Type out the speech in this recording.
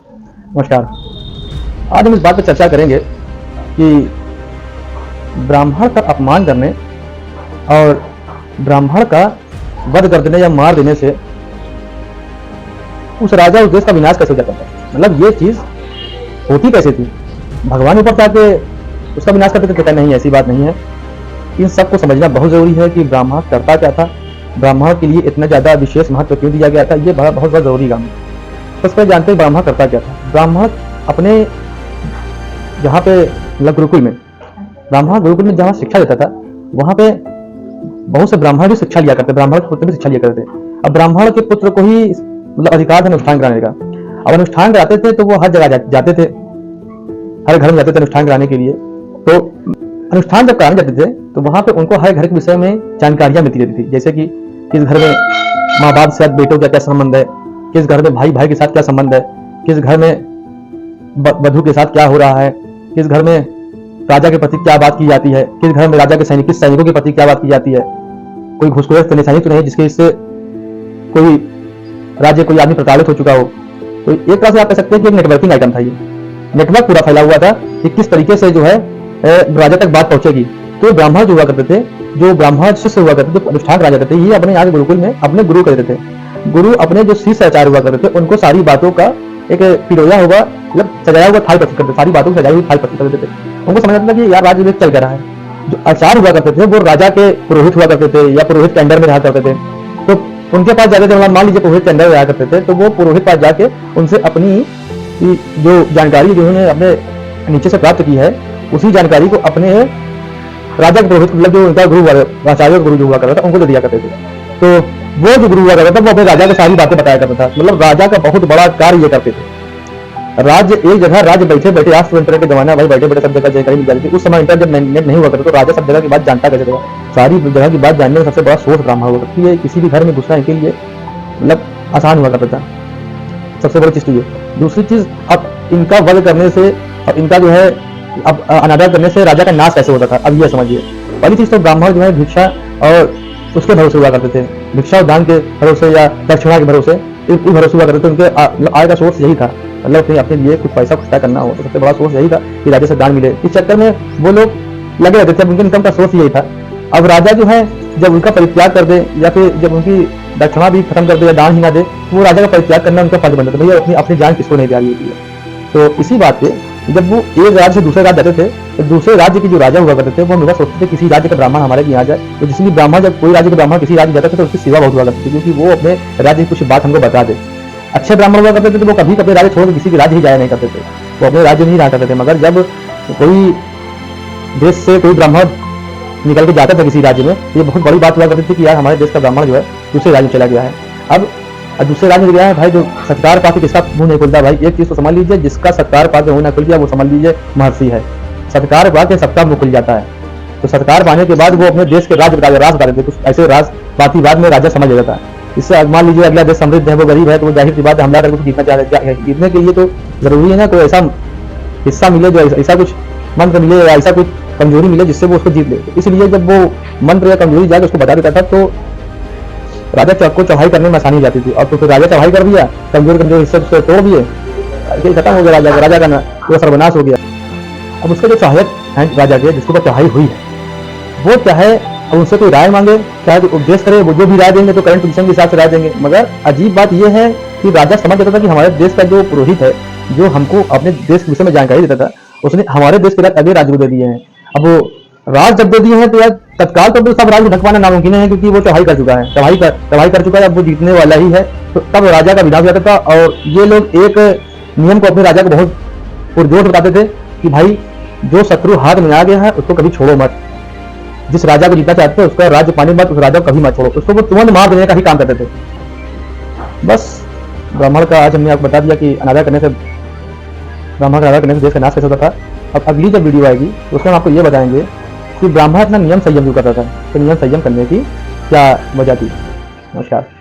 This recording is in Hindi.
नमस्कार। आज हम इस बात पर चर्चा करेंगे कि ब्राह्मण का अपमान करने और ब्राह्मण का वध कर देने या मार देने से उस राजा उस देश का विनाश कैसे हो जाता था। मतलब ये चीज होती कैसे थी, भगवान ऊपर जाके उसका विनाश करते थे? कहता नहीं, ऐसी बात नहीं है। इन सबको समझना बहुत जरूरी है कि ब्राह्मण करता क्या था, ब्राह्मण के लिए इतना ज्यादा विशेष महत्व क्यों दिया गया था। ये बहुत जरूरी काम है। सबसे पहले जानते हैं ब्राह्मण करता क्या था। ब्राह्मण अपने जहाँ पे मतलब गुरुकुल में, ब्राह्मण गुरुकुल में जहाँ शिक्षा देता था वहाँ पे बहुत से ब्राह्मण भी शिक्षा लिया करते, ब्राह्मण के पुत्र भी शिक्षा लिया करते। अब ब्राह्मण के पुत्र को ही मतलब अधिकार था अनुष्ठान कराने का। अब अनुष्ठान कराते थे तो वो हर जगह जाते थे, हर घर में जाते थे अनुष्ठान कराने के लिए। तो अनुष्ठान जब कराने जाते थे तो वहाँ पे उनको हर घर के विषय में जानकारियां मिलती रहती थी, जैसे कि किस घर में माँ बाप से बेटों का क्या संबंध है, किस घर में भाई भाई के साथ क्या संबंध है, किस घर में वधू के साथ क्या हो रहा है, किस घर में राजा के प्रति क्या बात की जाती है, किस घर में राजा के सैनिकों के प्रति क्या बात की जाती है, कोई घुसखोर सैनिक तो नहीं जिसके इससे कोई राज्य कोई आदमी प्रताड़ित हो चुका हो। तो एक तरह से आप कह सकते हैं कि एक नेटवर्किंग आइटम था। ये नेटवर्क पूरा फैला हुआ था कि किस तरीके से जो है राजा तक बात पहुंचेगी। तो ब्राह्मण जो हुआ करते थे, जो ब्राह्मण शिष्य हुआ करते थे, अनुष्ठान करा जाते थे, ये अपने यहाँ गुरुकुल में अपने गुरु करते थे। गुरु अपने जो शिष्य आचार्य हुआ करते थे उनको सारी बातों का एक पिरोया होगा, मतलब सजाया हुआ थाल प्रस्तुत करते, सारी बातों को सजाई हुई थाल प्रस्तुत करते थे। उनको समझ आता था कि यार राज्य में चल क्या रहा है। जो आचार्य हुआ करते थे वो राजा के पुरोहित हुआ करते थे या पुरोहित के अंडर में रहा करते थे। तो उनके पास जाते थे, मान लीजिए पुरोहित के अंडर में रहा करते थे, तो वो पुरोहित पास जाके उनसे अपनी जो जानकारी जो उन्होंने अपने नीचे से प्राप्त की है उसी जानकारी को अपने राजा के पुरोहित मतलब जो उनका गुरु हुआ, आचार्य गुरु जो हुआ करता था उनको दे दिया करते थे। तो वो जो गुरु हुआ करता था वो अपने राजा को सारी बातें बताया करता था। मतलब राजा का बहुत बड़ा कार्य ये करते थे। राज्य एक जगह राज्य बैठे बैठे, आज तो इंटरनेट के जमाना भाई, बैठे बैठे सब जगह जानकारी मिल जाती थी। उस समय इंटरनेट नेट नहीं हुआ करता तो राजा सब जगह की बात जानता कैसे था। सारी जगह की बात जानने का सबसे बड़ा सोर्स ब्राह्मण हुआ करती है। किसी भी घर में घुसना इनके लिए मतलब आसान हुआ करता था। सबसे बड़ी चीज तो ये। दूसरी चीज, अब इनका वध करने से, अब इनका जो है अब अनादर करने से राजा का नाश कैसे होता था, अब ये समझिए। पहली चीज तो ब्राह्मण जो है भिक्षा और उसके भरोसे हुआ करते थे, भिक्षा और दान के भरोसे या दक्षिणा के भरोसे, इस भरोसे हुआ करते थे। उनके आय का सोर्स यही था, मतलब अपने लिए कुछ पैसा खुशता करना हो तो सबसे बड़ा सोर्स यही था कि राजा से दान मिले। इस चक्कर में वो लोग लगे रहते थे, उनके इनकम का सोर्स यही था। अब राजा जो है जब उनका परित्याग कर दे या फिर जब उनकी दक्षिणा भी खत्म कर दे या दान ही ना दे, वो राजा का परित्याग करना उनका फर्ज बनता था। भैया अपनी जान किसको नहीं प्यारी होती है। तो इसी बात पे जब वो एक राज्य से दूसरे राज्य जाते थे तो दूसरे राज्य के जो राजा हुआ करते थे वो हमेशा सोचते थे किसी राज्य का ब्राह्मण हमारे यहाँ जाए। तो जिसलिए ब्राह्मण, जब कोई राज्य का ब्राह्मण किसी राज्य जाता था तो उसकी सेवा बहुत हुआ करती थी, क्योंकि वो अपने राज्य की कुछ बात हमको बता दे। अच्छे ब्राह्मण हुआ करते थे तो वो कभी कभी राज्य छोड़ किसी के राज्य ही जाया नहीं करते थे, वो अपने राज्य में ही रहा करते थे। मगर जब कोई देश से कोई ब्राह्मण निकल के जाता था किसी राज्य में, ये बहुत बड़ी बात हुआ करती थी कि यार हमारे देश का ब्राह्मण जो है दूसरे राज्य में चला गया है। अब दूसरे राज्य में गया है भाई, जो सत्कार पाके किसका मुंह नहीं खुलता। भाई एक चीज तो समझ लीजिए, जिसका सत्कार पाके मुंह ना खुल गया वो समझ लीजिए महर्षि है। सत्कार पाके सबका मुंह खुल जाता है। तो सत्कार पाने के बाद वो अपने देश के राज बता देते, कुछ ऐसे राज बाकी बाद में राजा समझ लेता है। इससे मान लीजिए अगला देश समृद्ध है, वो गरीब है, तो वो जाहिर सी बात हमला करके उसको जीतना चाहते हैं। जीतने के लिए तो जरूरी है ना कोई ऐसा हिस्सा मिले, जो ऐसा कुछ मंत्र मिले या ऐसा कुछ कमजोरी मिले जिससे वो उसको जीत ले। इसलिए जब वो मंत्र या कमजोरी जाकर उसको बता देता था तो राजा को चढ़ाई करने में आसानी हो जाती थी। और तो फिर राजा चढ़ाई कर दिया, कमजोर हिस्से उसको तोड़ दिए, खत्म हो गया राजा का पूरा सर्वनाश हो गया। अब उसके जो सहायक हैं राजा के, जिसके ऊपर चढ़ाई हुई है, वो चाहे उनसे कोई राय मांगे, चाहे उपदेश करे, वो जो भी राय देंगे तो करंट कंडीशन के हिसाब से राय देंगे। मगर अजीब बात यह है कि राजा समझ जाता था कि हमारे देश का जो पुरोहित है, जो हमको अपने देश के विषय में जानकारी देता था, उसने हमारे देश के राज अगले राज्य को दे दिए हैं। अब वो राज जब दे दिए हैं तो यार तत्काल तो सब राज ढकवाना नामुमकिन है, क्योंकि वो चढ़ाई कर चुका है, चढ़ाई कर चुका है, अब वो जीतने वाला ही है। तो तब राजा का विनाश हो जाता था। और ये लोग एक नियम को अपने राजा को बहुत पुरजोर बताते थे कि भाई जो शत्रु हाथ में आ गया है उसको कभी छोड़ो मत। जिस राजा को जीतना चाहते हो उसका राज्य पाने मत, उस राजा को कभी मत छोड़ो, उसको वो तुरंत मार देने का ही काम करते थे। बस ब्राह्मण का आज हमने आपको बता दिया कि अनादर करने से, ब्राह्मण का अनादर करने से देश का नाश कैसे होता था। अब अगली जब वीडियो आएगी तो उसमें हम आपको ये बताएंगे कि ब्राह्मण अपना नियम संयम जो करता था, तो नियम संयम करने की क्या वजह थी। नमस्कार।